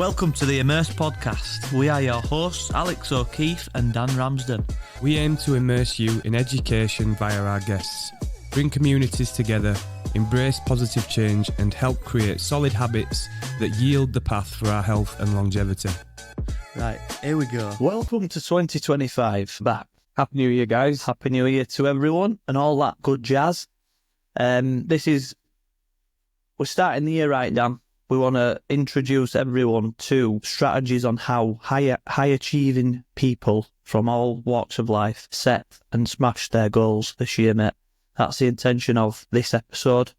Welcome to the Immerse Podcast. We are your hosts, Alex O'Keefe and Dan Ramsden. We aim to immerse you in education via our guests, bring communities together, embrace positive change and help create solid habits that yield the path for our health and longevity. Right, here we go. Welcome to 2025. Back. Happy New Year, guys. Happy New Year to everyone and all that good jazz. We're starting the year right, Dan. We want to introduce everyone to strategies on how high achieving people from all walks of life set and smash their goals this year, mate. That's the intention of this episode.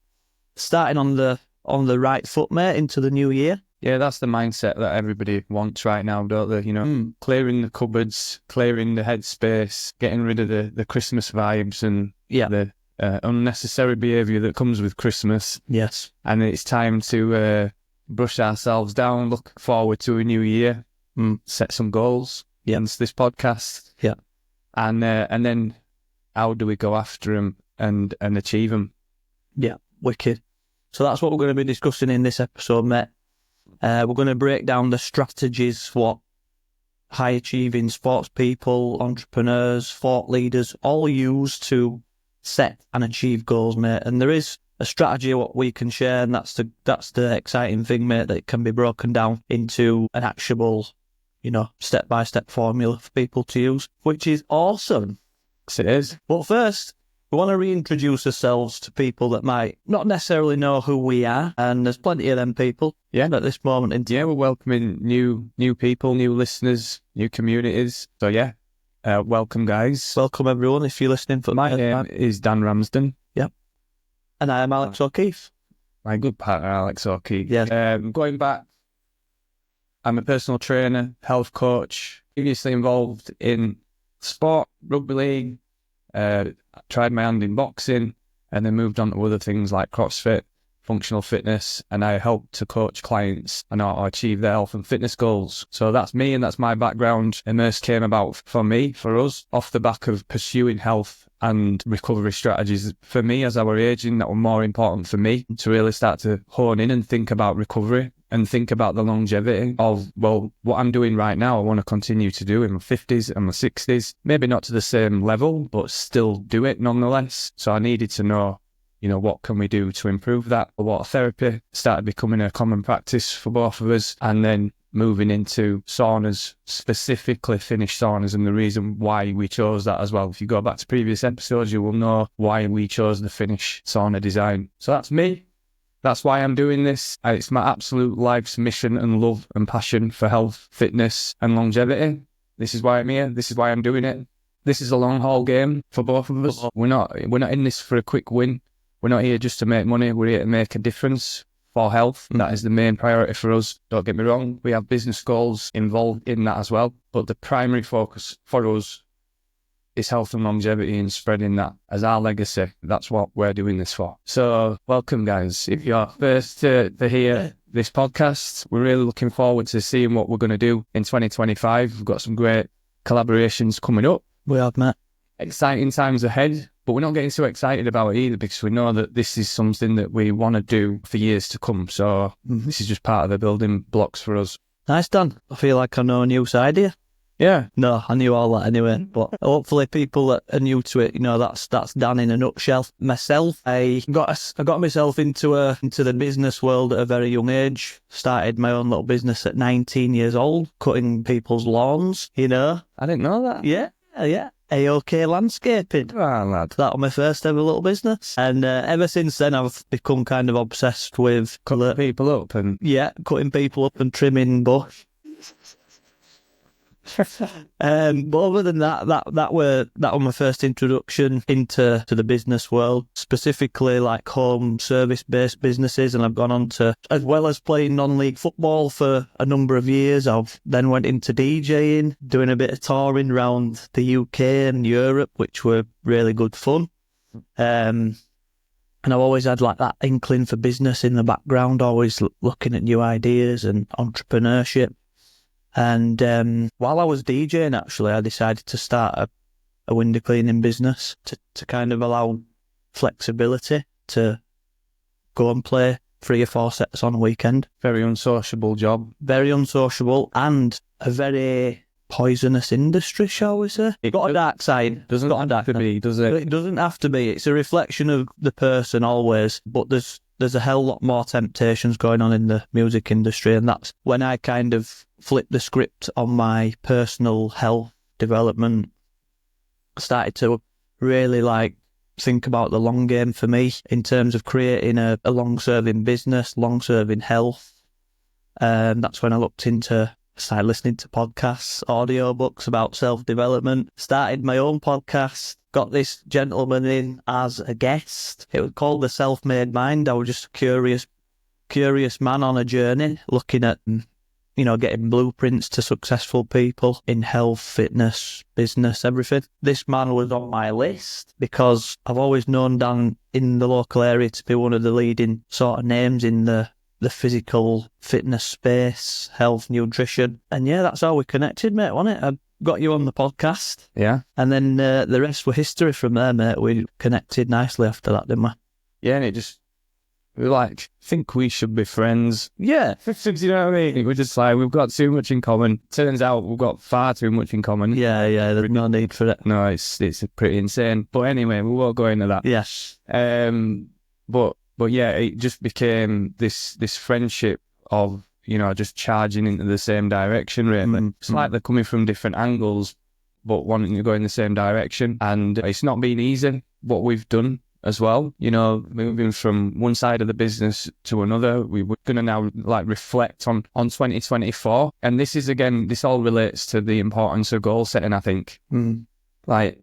Starting on the right foot, mate, into the new year. Yeah, that's the mindset that everybody wants right now, don't they? You know, clearing the cupboards, clearing the headspace, getting rid of the Christmas vibes and the unnecessary behaviour that comes with Christmas. Yes. And it's time to brush ourselves down, look forward to a new year, set some goals against this podcast. Yeah. And then how do we go after them and achieve them? Yeah, wicked. So that's what we're going to be discussing in this episode, mate. We're going to break down the strategies what high-achieving sports people, entrepreneurs, thought leaders all use to set and achieve goals, mate. And there is a strategy what we can share, and that's the exciting thing, mate, that it can be broken down into an actionable, step-by-step formula for people to use, which is awesome. Yes, it is. But first, we want to reintroduce ourselves to people that might not necessarily know who we are, and there's plenty of them people at this moment in time. Yeah, we're welcoming new people, new listeners, new communities. So welcome, guys. Welcome, everyone, if you're listening. My name is Dan Ramsden. Yep. And I am Alex O'Keefe. My good partner, Alex O'Keefe. Yeah. Going back, I'm a personal trainer, health coach, previously involved in sport, rugby league, tried my hand in boxing, and then moved on to other things like CrossFit, functional fitness, and I help to coach clients on how to achieve their health and fitness goals. So that's me and that's my background. Immerse came about for us, off the back of pursuing health and recovery strategies for me as I were aging that were more important for me to really start to hone in and think about recovery and think about the longevity of, what I'm doing right now, I want to continue to do in my 50s and my 60s, maybe not to the same level, but still do it nonetheless. So I needed to know, what can we do to improve that? Water therapy started becoming a common practice for both of us, and then moving into saunas, specifically Finnish saunas, and the reason why we chose that as well. If you go back to previous episodes, you will know why we chose the Finnish sauna design. So that's me. That's why I'm doing this. It's my absolute life's mission and love and passion for health, fitness and longevity. This is why I'm here. This is why I'm doing it. This is a long haul game for both of us. We're not in this for a quick win. We're not here just to make money. We're here to make a difference for health. That is the main priority for us. Don't get me wrong. We have business goals involved in that as well. But the primary focus for us is health and longevity and spreading that as our legacy. That's what we're doing this for. So welcome, guys. If you're first to hear this podcast, we're really looking forward to seeing what we're going to do in 2025. We've got some great collaborations coming up. We have, Matt. Exciting times ahead, but we're not getting so excited about it either because we know that this is something that we want to do for years to come. So this is just part of the building blocks for us. Nice, Dan. I feel like I know a new side here. Yeah. No, I knew all that anyway, but hopefully people that are new to it, that's Dan in a nutshell. Myself, I got myself into the business world at a very young age. Started my own little business at 19 years old, cutting people's lawns, I didn't know that. Yeah. AOK Landscaping. Ah, lad. That was my first ever little business. And ever since then, I've become kind of obsessed with cutting people up and trimming bush. But other than that was my first introduction into the business world, specifically like home service based businesses, and I've gone on to, as well as playing non-league football for a number of years, I've then went into DJing, doing a bit of touring around the UK and Europe, which were really good fun. And I've always had like that inkling for business in the background, always looking at new ideas and entrepreneurship. And while I was DJing, actually, I decided to start a window cleaning business to kind of allow flexibility to go and play 3 or 4 sets on a weekend. Very unsociable job. Very unsociable and a very poisonous industry, shall we say. It's got a dark side. Doesn't have to be, does it? It doesn't have to be. It's a reflection of the person always, but there's a hell lot more temptations going on in the music industry, and that's when I kind of flipped the script on my personal health development. Started to really think about the long game for me in terms of creating a long-serving business, long-serving health. That's when I started listening to podcasts, audiobooks about self-development, started my own podcast, got this gentleman in as a guest. It was called The Self-Made Mind. I was just a curious man on a journey, looking at, getting blueprints to successful people in health, fitness, business, everything. This man was on my list because I've always known Dan in the local area to be one of the leading sort of names in the physical fitness space, health, nutrition. And yeah, that's how we connected, mate, wasn't it? I got you on the podcast. Yeah. And then the rest were history from there, mate. We connected nicely after that, didn't we? Yeah, and we think we should be friends. Yeah. You know what I mean? We're just we've got too much in common. Turns out we've got far too much in common. Yeah, there's no need for it. No, it's pretty insane. But anyway, we won't go into that. Yes. But yeah, it just became this friendship of, just charging into the same direction, really. It's like they're coming from different angles, but wanting to go in the same direction. And it's not been easy, what we've done as well. Moving from one side of the business to another, we're going to now reflect on 2024. And this all relates to the importance of goal setting, I think.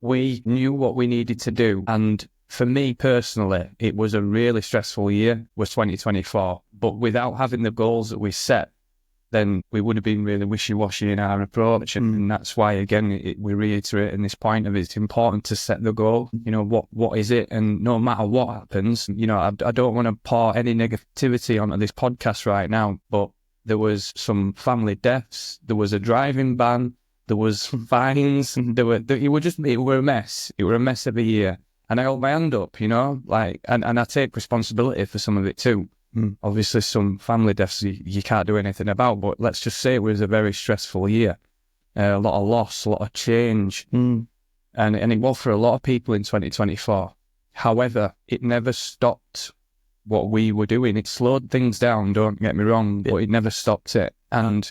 We knew what we needed to do. And for me personally, it was a really stressful year, was 2024. But without having the goals that we set, then we would have been really wishy-washy in our approach. And that's why, again, we reiterate in this point of it's important to set the goal. What is it? And no matter what happens, I don't want to pour any negativity onto this podcast right now, but there was some family deaths, there was a driving ban, there was fines, it were a mess. It were a mess of a year. And I hold my hand up, and I take responsibility for some of it too. Obviously, some family deaths you can't do anything about, but let's just say it was a very stressful year. A lot of loss, a lot of change. And it was for a lot of people in 2024. However, it never stopped what we were doing. It slowed things down, don't get me wrong, but it never stopped it. And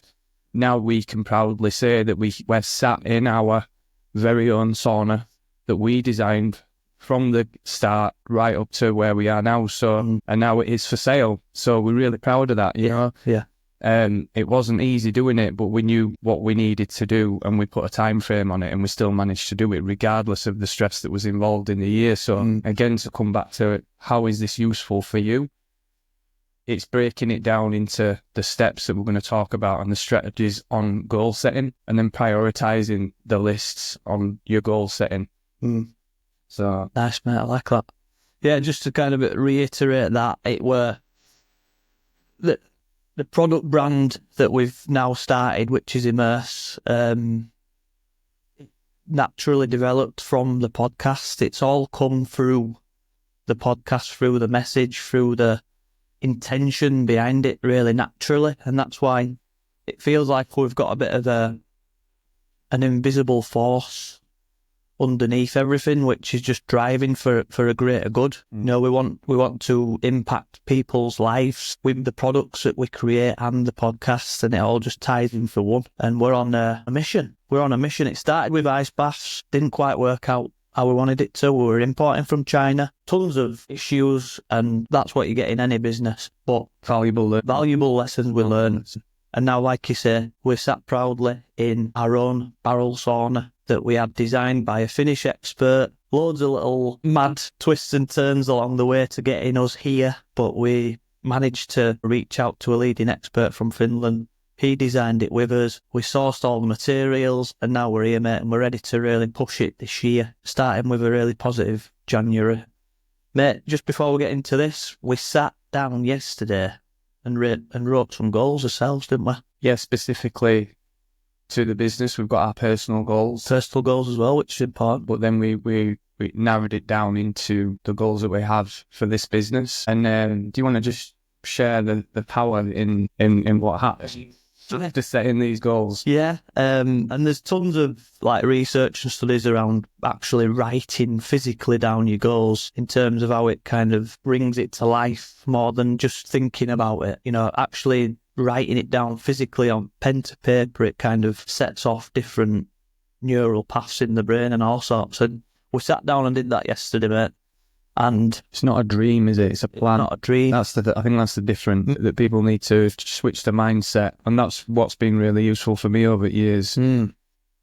now we can proudly say that we're sat in our very own sauna that we designed from the start right up to where we are now. So, and now it is for sale. So we're really proud of that, Yeah. It wasn't easy doing it, but we knew what we needed to do and we put a time frame on it and we still managed to do it regardless of the stress that was involved in the year. So again, to come back to it, how is this useful for you? It's breaking it down into the steps that we're going to talk about and the strategies on goal setting and then prioritizing the lists on your goal setting. So nice, mate. I like that. Yeah, just to kind of reiterate that, it were the product brand that we've now started, which is Immerse, naturally developed from the podcast. It's all come through the podcast, through the message, through the intention behind it, really naturally. And that's why it feels like we've got a bit of an invisible force underneath everything, which is just driving for a greater good. We want to impact people's lives with the products that we create and the podcast, and it all just ties in for one. And we're on a mission. It started with ice baths, didn't quite work out how we wanted it to. We were importing from China, tons of issues, and that's what you get in any business. But valuable lessons we learned. And now, like you say, we're sat proudly in our own barrel sauna that we had designed by a Finnish expert. Loads of little mad twists and turns along the way to getting us here, but we managed to reach out to a leading expert from Finland. He designed it with us. We sourced all the materials, and now we're here, mate, and we're ready to really push it this year, starting with a really positive January. Mate, just before we get into this, we sat down yesterday and wrote some goals ourselves, didn't we? Yeah, specifically to the business, we've got our personal goals as well, which is important. But then we narrowed it down into the goals that we have for this business. And do you want to just share the power in what happens after setting these goals. Yeah, and there's tons of like research and studies around actually writing physically down your goals in terms of how it kind of brings it to life more than just thinking about it. You know, actually writing it down physically on pen to paper, it kind of sets off different neural paths in the brain and all sorts. And we sat down and did that yesterday, mate. And it's not a dream, is it? It's a plan. Not a dream. I think that's the difference, that people need to switch the mindset. And that's what's been really useful for me over the years.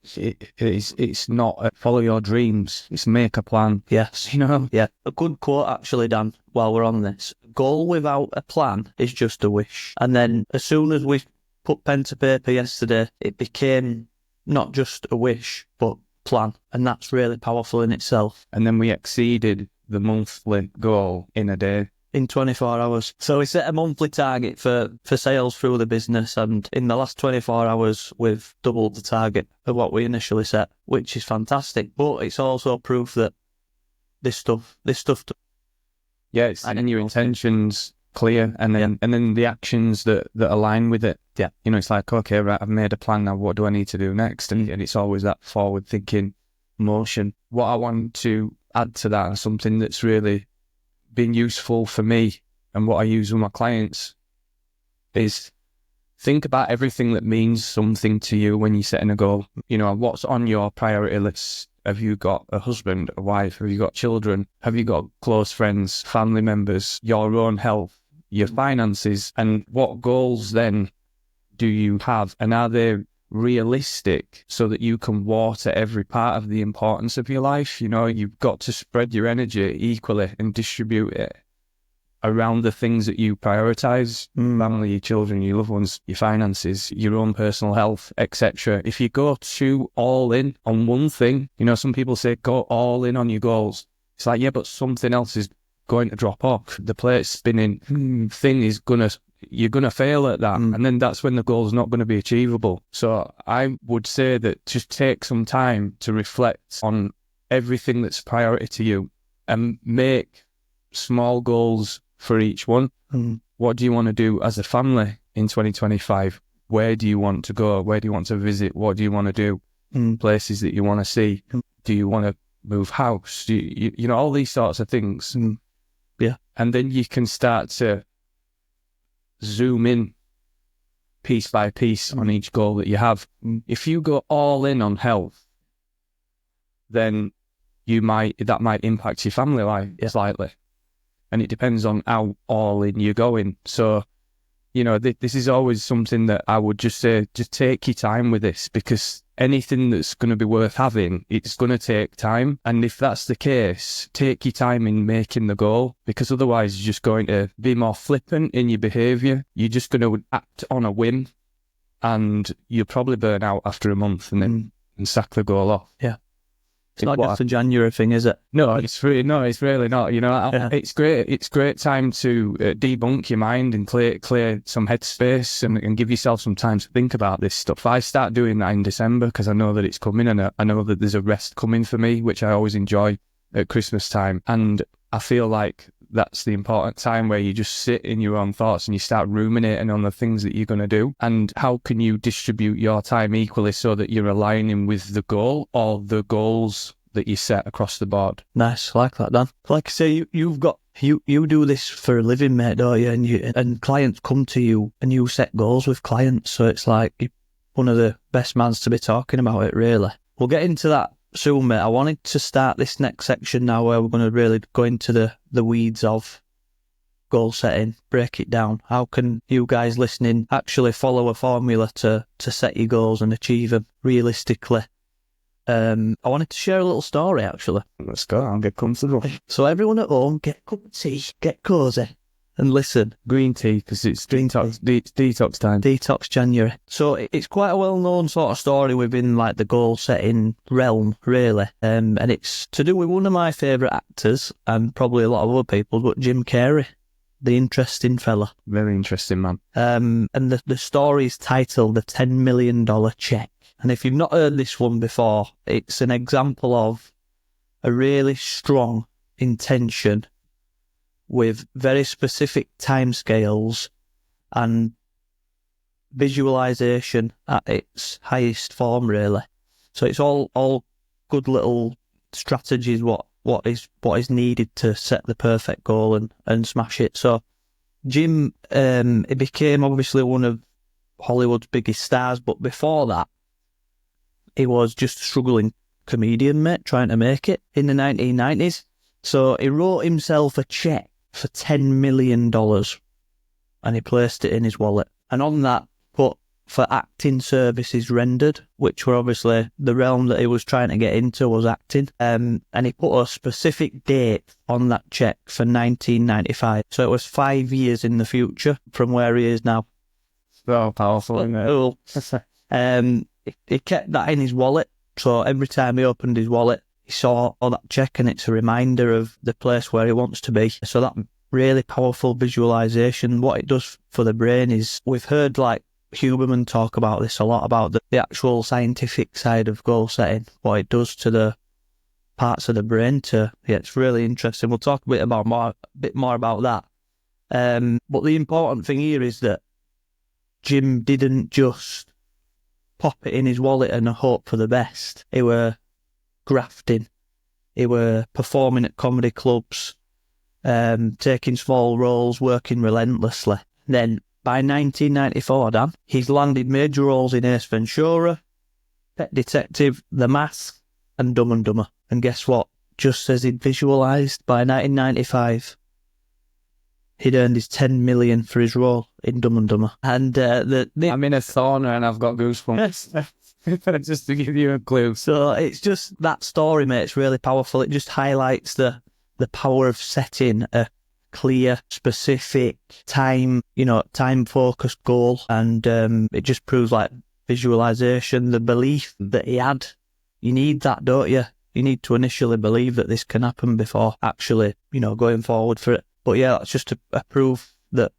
It's not follow your dreams. It's make a plan. Yes. You know? Yeah. A good quote, actually, Dan, while we're on this. A goal without a plan is just a wish. And then as soon as we put pen to paper yesterday, it became not just a wish, but plan. And that's really powerful in itself. And then we exceeded the monthly goal in a day. In 24 hours. So we set a monthly target for sales through the business, and in the last 24 hours, we've doubled the target of what we initially set, which is fantastic. But it's also proof that this stuff. Yeah, it's and your intentions clear, and then the actions that align with it. Yeah. You know, it's like, okay, right, I've made a plan now. What do I need to do next? And it's always that forward thinking motion. What I want to add to that, and something that's really been useful for me and what I use with my clients, is think about everything that means something to you when you're setting a goal. You know, what's on your priority list? Have you got a husband, a wife? Have you got children? Have you got close friends, family members, your own health, your finances? And what goals then do you have? And are they realistic so that you can water every part of the importance of your life? You know, you've got to spread your energy equally and distribute it around the things that you prioritize: family, your children, your loved ones, your finances, your own personal health, etc. If you go too all in on one thing, you know, some people say go all in on your goals. It's like, yeah, but something else is going to drop off. The plate spinning thing is you're going to fail at that. And then that's when the goal is not going to be achievable. So I would say that just take some time to reflect on everything that's a priority to you and make small goals for each one. What do you want to do as a family in 2025? Where do you want to go? Where do you want to visit? What do you want to do? Places that you want to see. Do you want to move house? You know, all these sorts of things. Yeah. And then you can start to zoom in piece by piece on each goal that you have. If you go all in on health, then that might impact your family life slightly. And it depends on how all in you're going. So, you know, this is always something that I would just say, just take your time with this, because anything that's going to be worth having, it's going to take time. And if that's the case, take your time in making the goal, because otherwise you're just going to be more flippant in your behaviour. You're just going to act on a whim, and you'll probably burn out after a month and sack the goal off. Yeah. It's not just a January thing, is it? No, it's really not. You know, it's great. It's great time to debunk your mind and clear some headspace and give yourself some time to think about this stuff. I start doing that in December because I know that it's coming, and I know that there's a rest coming for me, which I always enjoy at Christmas time. And I feel like that's the important time where you just sit in your own thoughts and you start ruminating on the things that you're going to do. And how can you distribute your time equally so that you're aligning with the goal or the goals that you set across the board? Nice, like that, Dan. Like I say, you do this for a living, mate, don't you? And clients come to you and you set goals with clients. So it's like you're one of the best mans to be talking about it, really. We'll get into that soon, mate. I wanted to start this next section now where we're going to really go into the weeds of goal setting, break it down. How can you guys listening actually follow a formula to set your goals and achieve them realistically? I wanted to share a little story, actually. Let's go. I'll get comfortable. So everyone at home, get a cup of tea, get cosy, and listen. Green tea, because it's detox time. Detox January. So it's quite a well-known sort of story within like the goal-setting realm, really. And it's to do with one of my favourite actors, and probably a lot of other people, but Jim Carrey, the interesting fella. Very interesting, man. And the story is titled The $10 Million Check. And if you've not heard this one before, it's an example of a really strong intention with very specific timescales and visualization at its highest form, really. So it's all good little strategies. What is needed to set the perfect goal and smash it. So Jim, he became obviously one of Hollywood's biggest stars, but before that, he was just a struggling comedian, mate, trying to make it in the 1990s. So he wrote himself a check for $10 million and he placed it in his wallet. And on that, put for acting services rendered, which were obviously the realm that he was trying to get into was acting. And he put a specific date on that check for 1995. So it was 5 years in the future from where he is now. So powerful, isn't it? Cool. He kept that in his wallet. So every time he opened his wallet, he saw that check and it's a reminder of the place where he wants to be. So that really powerful visualization, what it does for the brain is, we've heard like Huberman talk about this a lot, about the actual scientific side of goal setting, what it does to the parts of the brain. It's really interesting. We'll talk a bit more about that. But the important thing here is that Jim didn't just pop it in his wallet and hope for the best. He were grafting. He were performing at comedy clubs, taking small roles, working relentlessly. Then by 1994, Dan, he's landed major roles in Ace Ventura, Pet Detective, The Mask, and Dumb and Dumber. And guess what? Just as he'd visualised, by 1995, he'd earned his $10 million for his role in Dumb and Dumber. And I'm in a sauna and I've got goosebumps. Just to give you a clue. So it's just that story, mate. It's really powerful. It just highlights the power of setting a clear, specific time-focused goal. And it just proves like visualization, the belief that he had. You need that, don't you? You need to initially believe that this can happen before actually, going forward for it. But yeah, that's just a proof that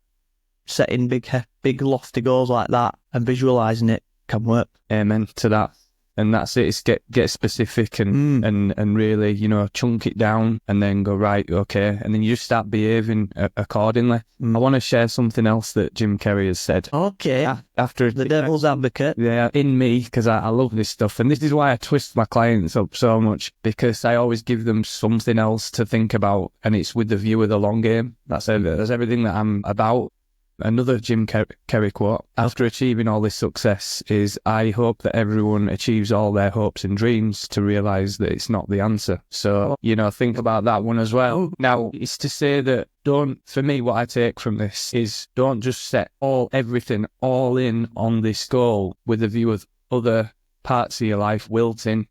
setting big lofty goals like that and visualising it can work. Amen to that. And that's it. It's get specific and really, chunk it down and then go, right, okay. And then you just start behaving accordingly. I want to share something else that Jim Carrey has said. Okay. After the devil's advocate. Yeah, in me, because I love this stuff. And this is why I twist my clients up so much, because I always give them something else to think about. And it's with the view of the long game. That's everything that I'm about. Another Jim Carrey quote, after achieving all this success, is, I hope that everyone achieves all their hopes and dreams to realise that it's not the answer. So, think about that one as well. Now, it's to say that for me, what I take from this is don't just set everything all in on this goal with a view of other parts of your life wilting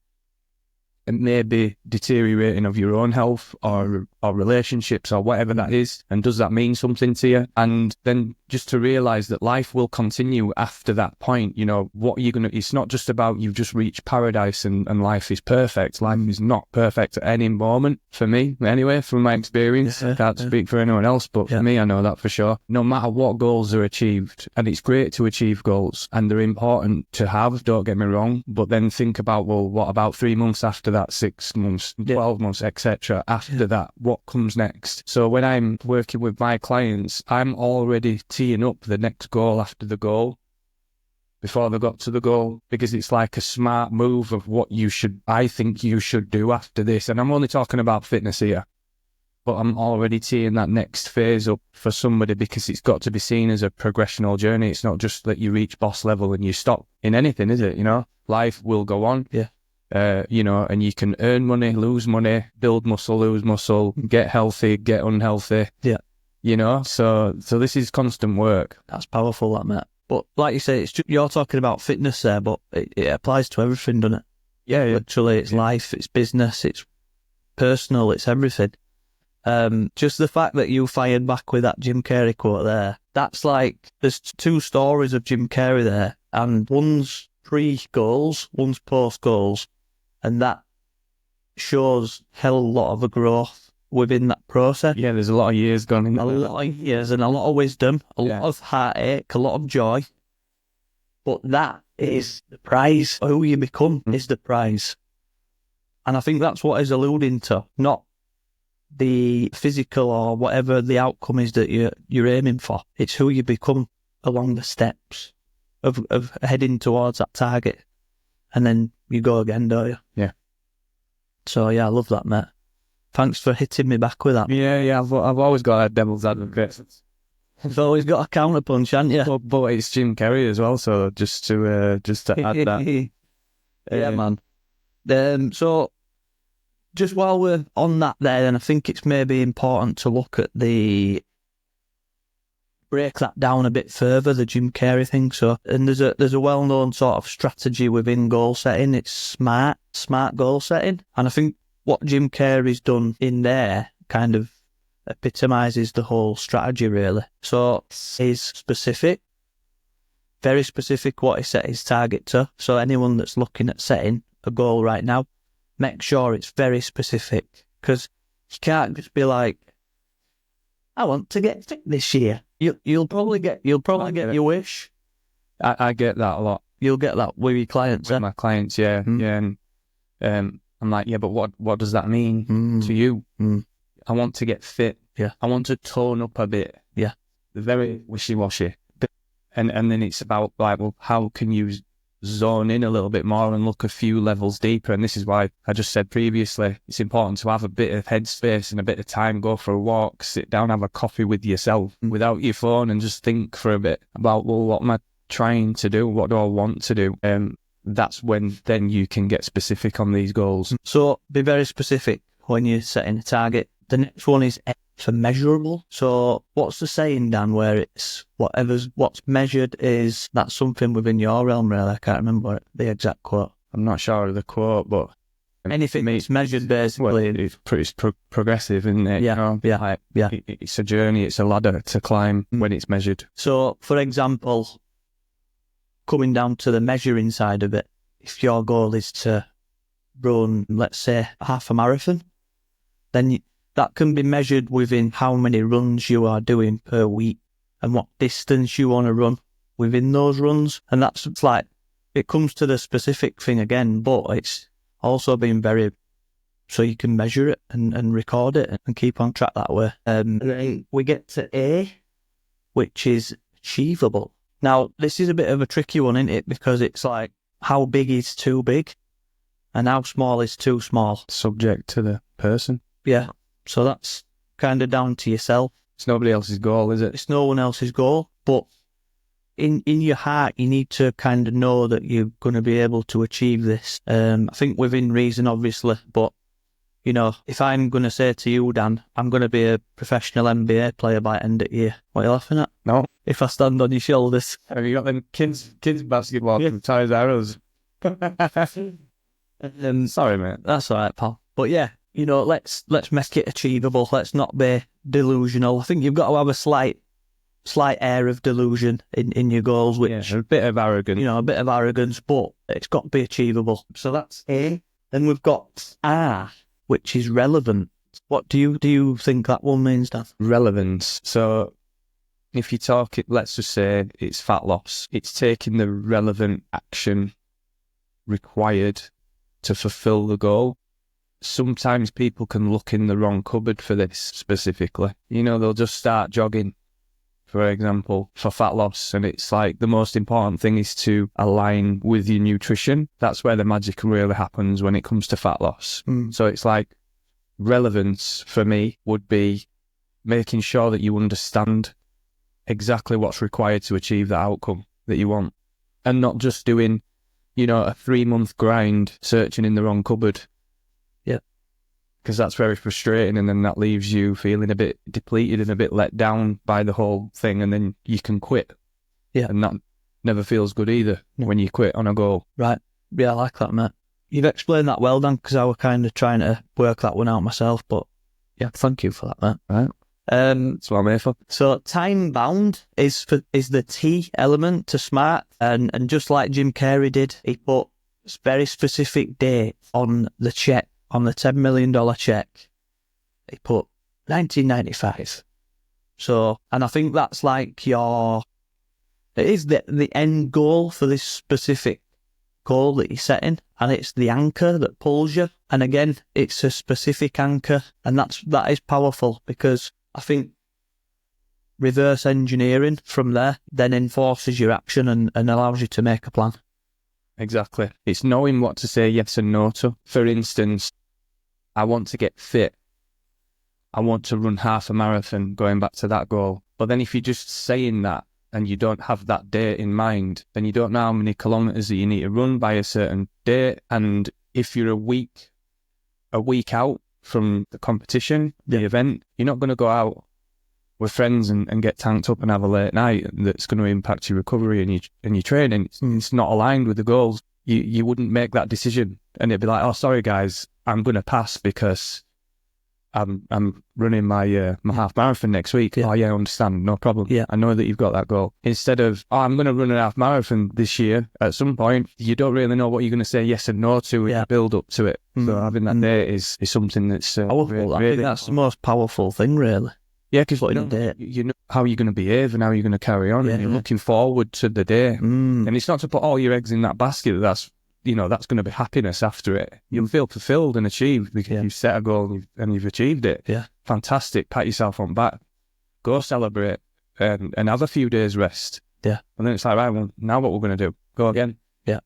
and maybe deteriorating of your own health or relationships or whatever that is. And does that mean something to you? And then just to realise that life will continue after that point. What you're going to, it's not just about you've just reached paradise and life is perfect. Life is not perfect at any moment, for me, anyway, from my experience. I can't speak for anyone else, but for me, I know that for sure. No matter what goals are achieved, and it's great to achieve goals and they're important to have, don't get me wrong, but then think about, well, what about 3 months after that, 6 months, 12 months, etc. After that, what comes next? So when I'm working with my clients, I'm already teeing up the next goal after the goal before they got to the goal, because it's like a smart move of what I think you should do after this. And I'm only talking about fitness here, but I'm already teeing that next phase up for somebody, because it's got to be seen as a progressional journey. It's not just that you reach boss level and you stop in anything, is it? Life will go on. Yeah. And you can earn money, lose money, build muscle, lose muscle, get healthy, get unhealthy. Yeah. So this is constant work. That's powerful, that, mate. But like you say, you're talking about fitness there, but it applies to everything, doesn't it? Yeah. Literally, it's life, it's business, it's personal, it's everything. Just the fact that you fired back with that Jim Carrey quote there, that's like, there's 2 stories of Jim Carrey there, and one's pre-goals, one's post-goals, and that shows hell a lot of a growth within that process. Yeah, there's a lot of years gone in. A lot of years and a lot of wisdom, a lot of heartache, a lot of joy. But that is the prize. Who you become is the prize. And I think that's what he's alluding to. Not the physical or whatever the outcome is that you're aiming for. It's who you become along the steps of heading towards that target. And then you go again, don't you? Yeah. So, yeah, I love that, mate. Thanks for hitting me back with that. Yeah. I've always got a devil's advocate. You've always got a counterpunch, haven't you? But it's Jim Carrey as well, so just to add that. Yeah, man. So, just while we're on that there, then I think it's maybe important to look at break that down a bit further, the Jim Carrey thing. So, and there's a well-known sort of strategy within goal setting. It's smart goal setting. And I think what Jim Carrey's done in there kind of epitomizes the whole strategy, really. So, he's specific, very specific what he set his target to. So, anyone that's looking at setting a goal right now, make sure it's very specific, because you can't just be like, I want to get fit this year. You'll probably get your wish. I get that a lot. You'll get that with your clients. With my clients, yeah. And I'm like, yeah, but what does that mean to you? I want to get fit. Yeah. I want to tone up a bit. Yeah. They're very wishy-washy. And then it's about like, well, how can you zone in a little bit more and look a few levels deeper? And this is why I just said previously, it's important to have a bit of headspace and a bit of time, go for a walk, sit down, have a coffee with yourself without your phone, and just think for a bit about, well, what am I trying to do? What do I want to do? That's when then you can get specific on these goals. So be very specific when you're setting a target. The next one is for measurable. So what's the saying, Dan, where it's what's measured is, that's something within your realm, really? I can't remember the exact quote. I'm not sure of the quote, but anything that's measured, basically. Well, it's pretty progressive, isn't it? Yeah, you know? yeah. It's a journey, it's a ladder to climb when it's measured. So, for example, coming down to the measuring side of it, if your goal is to run, let's say, half a marathon, then that can be measured within how many runs you are doing per week and what distance you want to run within those runs. And that's like, it comes to the specific thing again, but it's also being very, so you can measure it and record it and keep on track that way. And then we get to A, which is achievable. Now, this is a bit of a tricky one, isn't it? Because it's like, how big is too big and how small is too small? Subject to the person. Yeah. So that's kind of down to yourself. It's nobody else's goal, is it? It's no one else's goal. But in your heart, you need to kind of know that you're going to be able to achieve this. I think within reason, obviously. But, you know, if I'm going to say to you, Dan, I'm going to be a professional NBA player by end of year, what are you laughing at? No. If I stand on your shoulders. Have you got them kids basketball from Ties Arrows? Sorry, mate. That's all right, pal. But yeah, you know, let's make it achievable. Let's not be delusional. I think you've got to have a slight air of delusion in your goals, which a bit of arrogance. You know, a bit of arrogance, but it's got to be achievable. So that's A. Then we've got R, which is relevant. What do you think that one means, Dan? Relevance. So if you talk it, let's just say it's fat loss. It's taking the relevant action required to fulfill the goal. Sometimes people can look in the wrong cupboard for this specifically. You know, they'll just start jogging, for example, for fat loss. And it's like the most important thing is to align with your nutrition. That's where the magic really happens when it comes to fat loss. So it's like relevance for me would be making sure that you understand exactly what's required to achieve that outcome that you want. And not just doing, you know, a 3-month grind searching in the wrong cupboard. Yeah. Because that's very frustrating, and then that leaves you feeling a bit depleted and a bit let down by the whole thing, and then you can quit. Yeah. And that never feels good either when you quit on a goal. Right. Yeah, I like that, mate. You've explained that well, Dan, because I was kind of trying to work that one out myself, but yeah, thank you for that, mate. Right. That's what I'm here for. So time bound is the T element to SMART, and just like Jim Carrey did, he put a very specific date on the check, on the $10 million check. He put 1995. So, and I think that's like it is the end goal for this specific goal that you're setting. and it's the anchor that pulls you. And again, it's a specific anchor, and that is powerful, because I think reverse engineering from there then enforces your action and allows you to make a plan. Exactly. It's knowing what to say yes and no to. For instance, I want to get fit. I want to run half a marathon, going back to that goal. But then if you're just saying that and you don't have that date in mind, then you don't know how many kilometres that you need to run by a certain date. And if you're a week out from the competition, the event, you're not going to go out with friends and get tanked up and have a late night that's going to impact your recovery and your training. It's not aligned with the goals. You wouldn't make that decision, and it'd be like, oh, sorry guys, I'm going to pass because I'm running my my half marathon next week. Oh yeah, I understand, no problem. Yeah, I know that you've got that goal. Instead of, oh, I'm going to run a half marathon this year. At some point, you don't really know what you're going to say yes and no to and build up to it. So having that date is something that's powerful. I think that's the most powerful thing, really. Yeah, because you know how you're going to behave and how you're going to carry on, and you're looking forward to the day. And it's not to put all your eggs in that basket. That's going to be happiness after it. You'll feel fulfilled and achieved because you've set a goal and you've achieved it. Yeah, fantastic. Pat yourself on the back. Go celebrate and have a few days rest. Yeah, and then it's like, right, well, now what we're going to do? Go again. Yeah.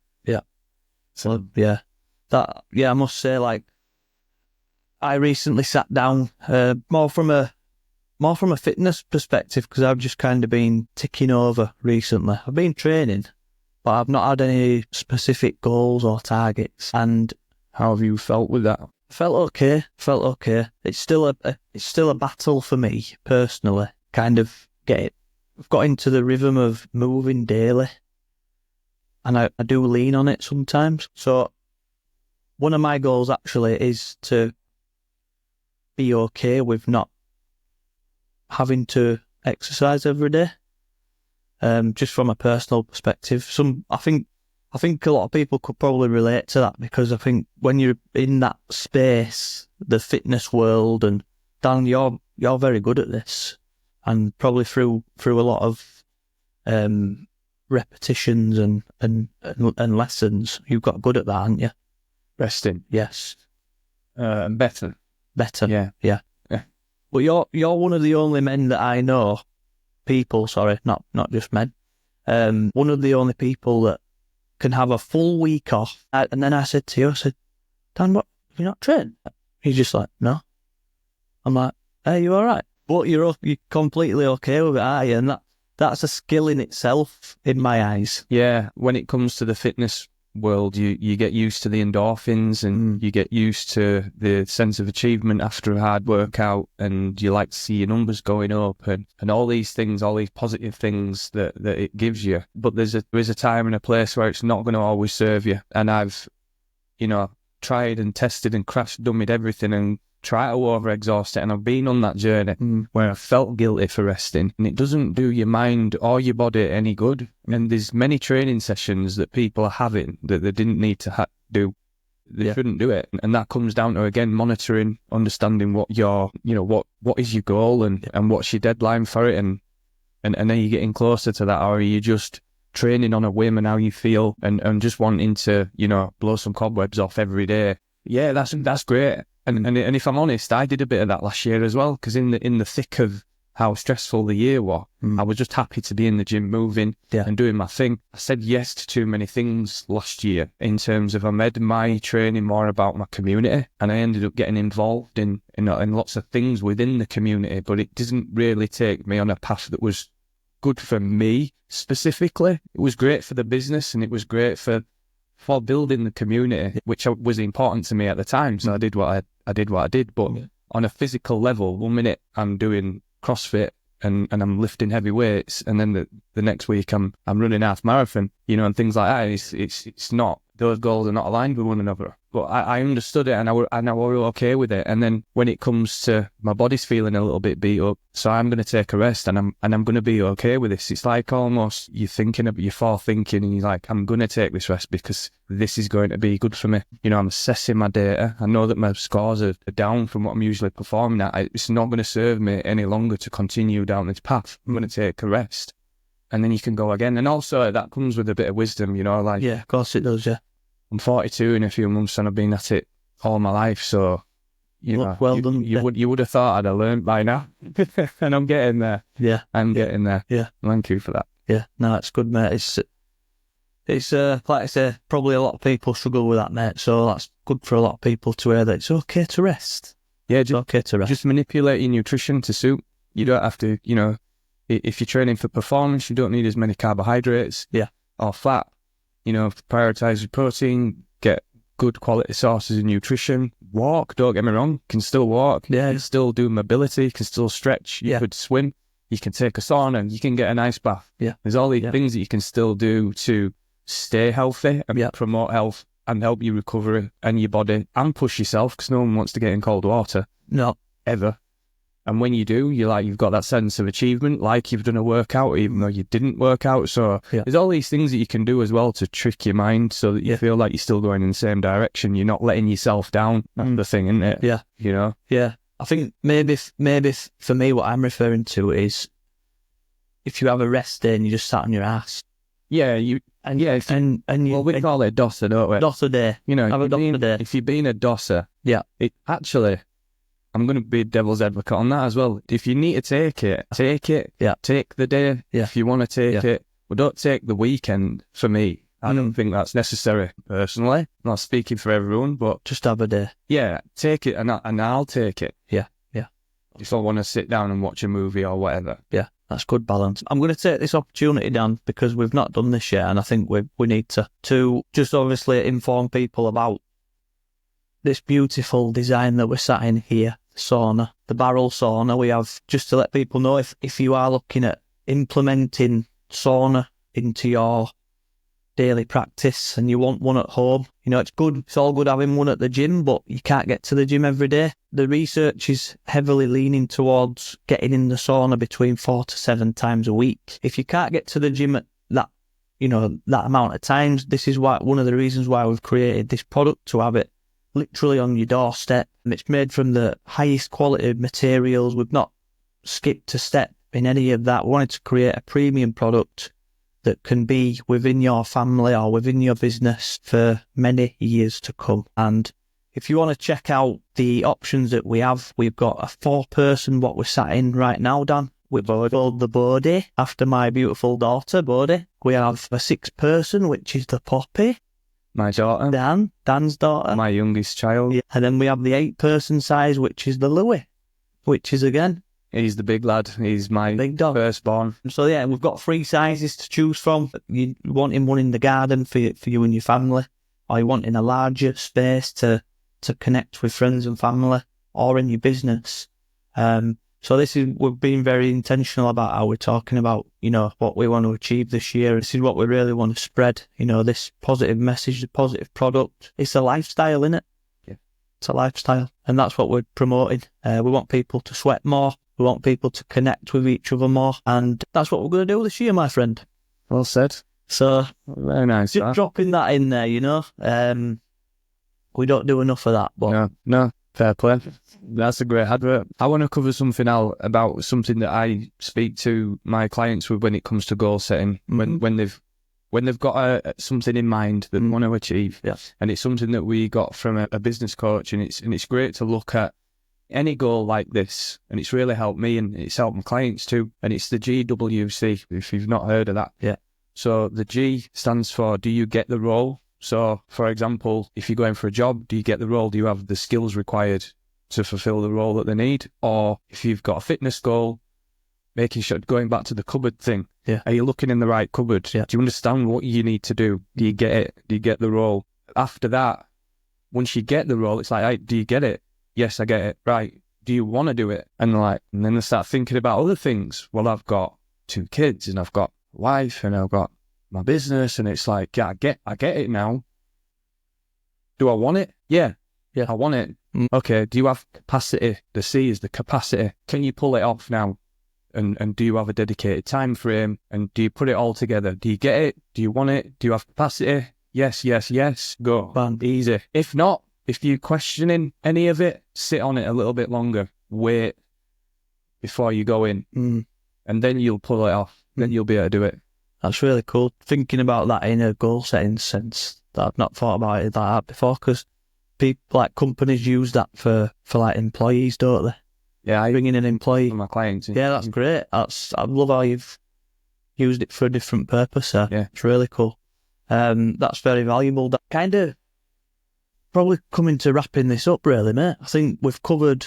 So I must say, like, I recently sat down more from a fitness perspective, because I've just kind of been ticking over recently. I've been training, but I've not had any specific goals or targets. And how have you felt with that? Felt okay. It's still a battle for me personally. I've got into the rhythm of moving daily, and I do lean on it sometimes. So one of my goals actually is to be okay with not having to exercise every day, just from a personal perspective. I think a lot of people could probably relate to that, because I think when you're in that space, the fitness world, and Dan, you're very good at this, and probably through a lot of repetitions and lessons, you've got good at that, haven't you? Resting, yes, better, yeah. But you're one of the only men that I know, not just men, one of the only people that can have a full week off. And then I said to you, Dan, what, have you not trained? He's just like, no. I'm like, hey, you all right? But you're completely okay with it, are you? And that's a skill in itself, in my eyes. Yeah, when it comes to the fitness world, you get used to the endorphins, and you get used to the sense of achievement after a hard workout, and you like to see your numbers going up and all these things, all these positive things that it gives you. But there is a time and a place where it's not going to always serve you. And I've tried and tested and crash dummied everything and try to overexhaust it, and I've been on that journey where I felt guilty for resting, and it doesn't do your mind or your body any good. And there's many training sessions that people are having that they didn't need to do. They shouldn't do it, and that comes down to, again, monitoring, understanding what what is your goal and what's your deadline for it, and are you getting closer to that, or are you just training on a whim and how you feel and just wanting to blow some cobwebs off every day? Yeah, that's great. And if I'm honest, I did a bit of that last year as well, because in the thick of how stressful the year was, I was just happy to be in the gym moving and doing my thing. I said yes to too many things last year in terms of I made my training more about my community, and I ended up getting involved in lots of things within the community, but it didn't really take me on a path that was good for me specifically. It was great for the business, and it was great for building the community, which was important to me at the time. So I did what I did. But on a physical level, 1 minute I'm doing CrossFit and I'm lifting heavy weights, and then the next week I'm running half marathon, and things like that. It's not, those goals are not aligned with one another. But I understood it, and I were okay with it. And then when it comes to my body's feeling a little bit beat up, so I'm going to take a rest, and I'm going to be okay with this. It's like almost you're forethinking, and you're like, I'm going to take this rest because this is going to be good for me. I'm assessing my data. I know that my scores are down from what I'm usually performing at. It's not going to serve me any longer to continue down this path. I'm going to take a rest, and then you can go again. And also that comes with a bit of wisdom, Yeah, of course it does. Yeah. I'm 42 in a few months and I've been at it all my life. So, Well done. You would have thought I'd have learned by now. And I'm getting there. Yeah. I'm getting there. Yeah. Thank you for that. Yeah. No, it's good, mate. It's like I say, probably a lot of people struggle with that, mate. So that's good for a lot of people to hear that it's okay to rest. Yeah, It's okay to rest. just manipulate your nutrition to suit. You don't have to, if you're training for performance, you don't need as many carbohydrates or fat. Prioritize your protein, get good quality sources of nutrition. Walk, don't get me wrong, you can still walk. Yeah. You can still do mobility, you can still stretch, you could swim, you can take a sauna, you can get a ice bath. Yeah. There's all these things that you can still do to stay healthy and promote health and help you recover and your body and push yourself, because no one wants to get in cold water. No. Ever. And when you do, you've got that sense of achievement, like you've done a workout, even though you didn't work out. So there's all these things that you can do as well to trick your mind so that you feel like you're still going in the same direction. You're not letting yourself down. That's the thing, isn't it? Yeah. Yeah. I think maybe for me, what I'm referring to is if you have a rest day and you just sat on your ass. Yeah, we call it dosser, don't we? Dosser day. Have a dosser day. If you're being a dosser, I'm going to be devil's advocate on that as well. If you need to take it, take it. Yeah. Take the day if you want to take it. But don't take the weekend. For me, I don't think that's necessary, personally. I'm not speaking for everyone, but just have a day. Yeah, take it and I'll take it. Yeah. If I want to sit down and watch a movie or whatever. Yeah, that's good balance. I'm going to take this opportunity, Dan, because we've not done this yet, and I think we need to just obviously inform people about this beautiful design that we're sat in here, the sauna, the barrel sauna. We have, just to let people know, if you are looking at implementing sauna into your daily practice and you want one at home, it's good. It's all good having one at the gym, but you can't get to the gym every day. The research is heavily leaning towards getting in the sauna between 4 to 7 times a week. If you can't get to the gym at that, that amount of times, this is one of the reasons why we've created this product, to have it literally on your doorstep. And it's made from the highest quality materials. We've not skipped a step in any of that. We wanted to create a premium product that can be within your family or within your business for many years to come. And if you want to check out the options that we have, we've got a 4-person, what we're sat in right now, Dan. We've called the Bodhi, after my beautiful daughter, Bodhi. We have a 6-person, which is the Poppy. My daughter. Dan's daughter. My youngest child. Yeah. And then we have the 8-person size, which is the Louis, which is, again, he's the big lad. He's my big dog. Firstborn. So yeah, we've got 3 sizes to choose from. You wanting one in the garden for you and your family, or you wanting a larger space to connect with friends and family, or in your business. So we've been very intentional about how we're talking about, what we want to achieve this year. This is what we really want to spread, this positive message, the positive product. It's a lifestyle, innit? Yeah. It's a lifestyle. And that's what we're promoting. We want people to sweat more. We want people to connect with each other more. And that's what we're going to do this year, my friend. Well said. So, very nice. Just dropping that in there, we don't do enough of that. But No, fair play. That's a great advert. I want to cover something now about something that I speak to my clients with when it comes to goal setting. When they've got something in mind that they want to achieve. Yes. And it's something that we got from a business coach, and it's great to look at any goal like this, and it's really helped me, and it's helped my clients too. And it's the GWC, if you've not heard of that. Yeah. So the G stands for, do you get the role? So, for example, if you're going for a job, do you get the role? Do you have the skills required to fulfill the role that they need? Or if you've got a fitness goal, making sure, going back to the cupboard thing, are you looking in the right cupboard? Yeah. Do you understand what you need to do? Do you get it? Do you get the role? After that, once you get the role, it's like, hey, do you get it? Yes, I get it. Right. Do you want to do it? And then they start thinking about other things. Well, I've got 2 kids, and I've got a wife, and I've got my business, and it's like, I get it now. Do I want it? Yeah, I want it. Okay, do you have capacity? The C is the capacity. Can you pull it off now? And do you have a dedicated time frame? And do you put it all together? Do you get it? Do you want it? Do you have capacity? Yes. Go. Bam. Easy. If not, if you're questioning any of it, sit on it a little bit longer. Wait before you go in. And then you'll pull it off. Then you'll be able to do it. That's really cool. Thinking about that in a goal setting sense, that I've not thought about it like that before, because people, like companies use that for like employees, don't they? Yeah, I Bring in an employee. for my clients. Yeah, that's great. I love how you've used it for a different purpose. Yeah. It's really cool. That's very valuable. That kind of probably coming to wrapping this up, really, mate. I think we've covered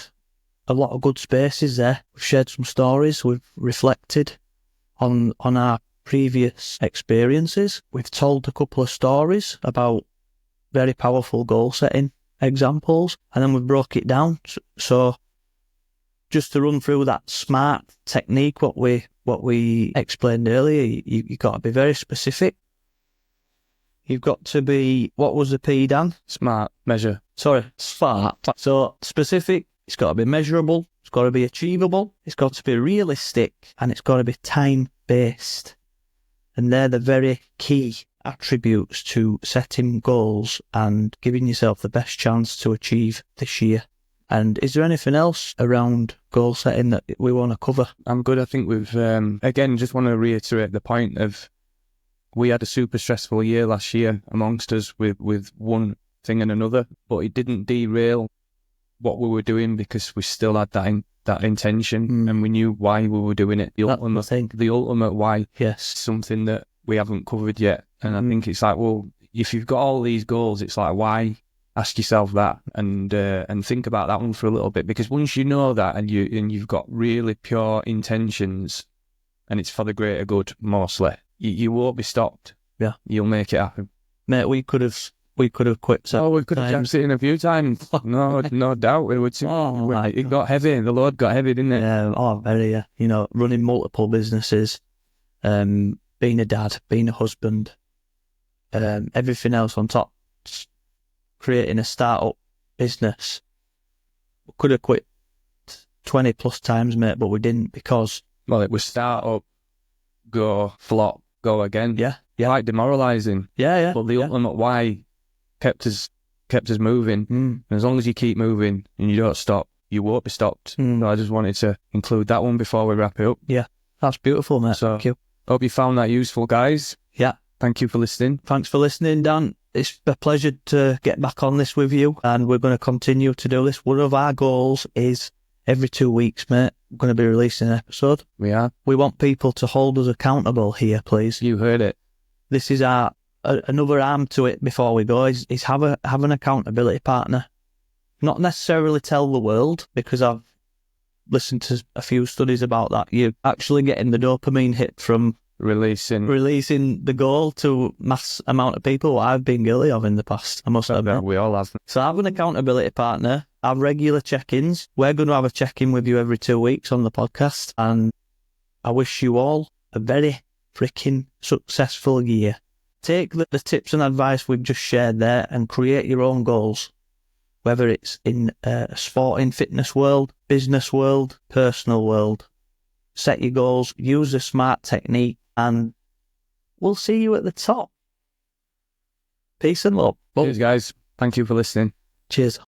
a lot of good spaces there. We've shared some stories. We've reflected on our previous experiences. We've told a couple of stories about very powerful goal setting examples, and then we broke it down. So just to run through that SMART technique, what we explained earlier, you got to be very specific. You've got to be, what was the P, Dan? Smart, measure. Sorry, SMART. So specific, it's got to be measurable, it's got to be achievable, it's got to be realistic, and it's got to be time-based. And they're the very key attributes to setting goals and giving yourself the best chance to achieve this year. And is there anything else around goal setting that we want to cover? I'm good. I think we've, again, just want to reiterate the point of, we had a super stressful year last year amongst us with one thing and another, but it didn't derail what we were doing because we still had that intention and we knew why we were doing it. The ultimate why. Yes. Something that we haven't covered yet. And I think it's like, well, if you've got all these goals, it's like, why? Ask yourself that and think about that one for a little bit, because once you know that and you've got really pure intentions and it's for the greater good mostly, you won't be stopped. Yeah, you'll make it happen, mate. We could have quit. We could have jumped in a few times. No doubt. It got heavy. The load got heavy, didn't it? Yeah. Very. You know, running multiple businesses, being a dad, being a husband, everything else on top. Creating a startup business. We could have quit 20 plus times, mate, but we didn't because... Well, it was start up, go, flop, go again. Yeah. Quite demoralising. Yeah. But the ultimate why kept us moving. And as long as you keep moving and you don't stop, you won't be stopped. So I just wanted to include that one before we wrap it up. Yeah, that's beautiful, mate. So, thank you. Hope you found that useful, guys. Yeah. Thank you for listening. Thanks for listening, Dan. It's a pleasure to get back on this with you, and we're going to continue to do this. One of our goals is every 2 weeks, mate, we're going to be releasing an episode. We are. We want people to hold us accountable here, please. You heard it. This is our another arm to it before we go, is have an accountability partner. Not necessarily tell the world, because I've listened to a few studies about that. You're actually getting the dopamine hit from releasing the goal to mass amount of people, what I've been guilty of in the past, I must admit. We all have. So have an accountability partner, have regular check-ins. We're going to have a check-in with you every 2 weeks on the podcast, and I wish you all a very freaking successful year. Take the tips and advice we've just shared there and create your own goals, whether it's in a sporting fitness world, business world, personal world. Set your goals, use the SMART technique, and we'll see you at the top. Peace and love. Cheers, guys. Thank you for listening. Cheers.